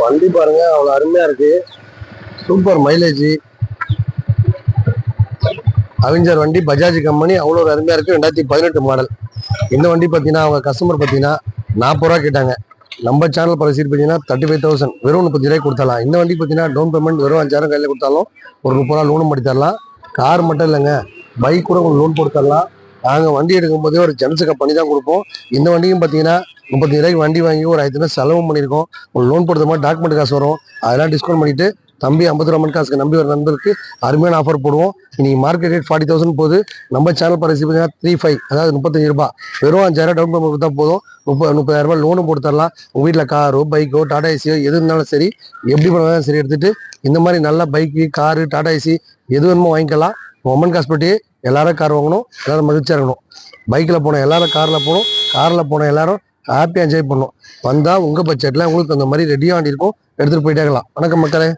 வண்டி பாருங்க அவ்வளோ அருமையா இருக்கு. Super mileage. அவெஞ்சர் வண்டி பஜாஜ் கம்பெனி அவ்வளோ ஒரு அருமையா இருக்கு. 2018 மாடல். இந்த வண்டி பார்த்தீங்கன்னா அவங்க கஸ்டமர் பார்த்தீங்கன்னா 40 ரூபா கேட்டாங்க. நம்ம சேனல் பரிசீல் பார்த்தீங்கன்னா 35,000 வெறும் 35 ரூபாய்க்கு கொடுத்தலாம். இந்த வண்டி பார்த்தீங்கன்னா டவுன் பேமெண்ட் வெறும் 5,000 கையில் கொடுத்தாலும் ஒரு 30 ரூபா லோனும் பண்ணி தரலாம். கார் மட்டும் இல்லைங்க, பைக் கூட உங்களுக்கு லோன் போட்டு தரலாம். நாங்கள் வண்டி எடுக்கும் போதே ஒரு ஜென்ஸுக்கு பண்ணி தான் கொடுப்போம். இந்த வண்டியும் பார்த்தீங்கன்னா 35 ரூபாய்க்கு வண்டி வாங்கி ஒரு 5,000 செலவும் பண்ணியிருக்கோம். ஒரு லோன் போடுற மாதிரி டாக்குமெண்ட் காசு வரும், அதெல்லாம் டிஸ்கவுண்ட் பண்ணிட்டு தம்பி 50 ரூபா மணி காசுக்கு நம்பி ஒரு நண்பருக்கு அருமையான ஆஃபர் போடுவோம். இன்னைக்கு மார்க்கெட் ரேட் 40,000 போகுது. நம்ம சேனல் பரிசு பார்த்தீங்கன்னா 35, அதாவது 35 ரூபாய். வெறும் 5,000 டவுன் பேமெண்ட் கொடுத்தா போதும். 30,000 ரூபாய் லோனும் போட்டு தரலாம். உங்கள் வீட்டில் காரோ பைக்கோ டாடா ஏசியோ எது இருந்தாலும் சரி, எப்படி பண்ணாலும் சரி எடுத்துட்டு இந்த மாதிரி நல்ல பைக்கு காரு டாடா ஏசி எது வேணுமோ வாங்கிக்கலாம். ஒமன் காஸ்பெட்டி எல்லாரும் கார் வாங்கணும், எல்லாரும் மகிழ்ச்சியாக இருக்கணும். பைக்கில் போனோம் எல்லாரும் காரில் போகணும், காரில் போனோம் எல்லாரும் ஹாப்பியாக என்ஜாய் பண்ணணும். வந்தால் உங்கள் பட்ஜெட்டில் உங்களுக்கு அந்த மாதிரி ரெடியாக வண்டி இருக்கும், எடுத்துகிட்டு போயிட்டே இருக்கலாம். வணக்கம் மக்களே.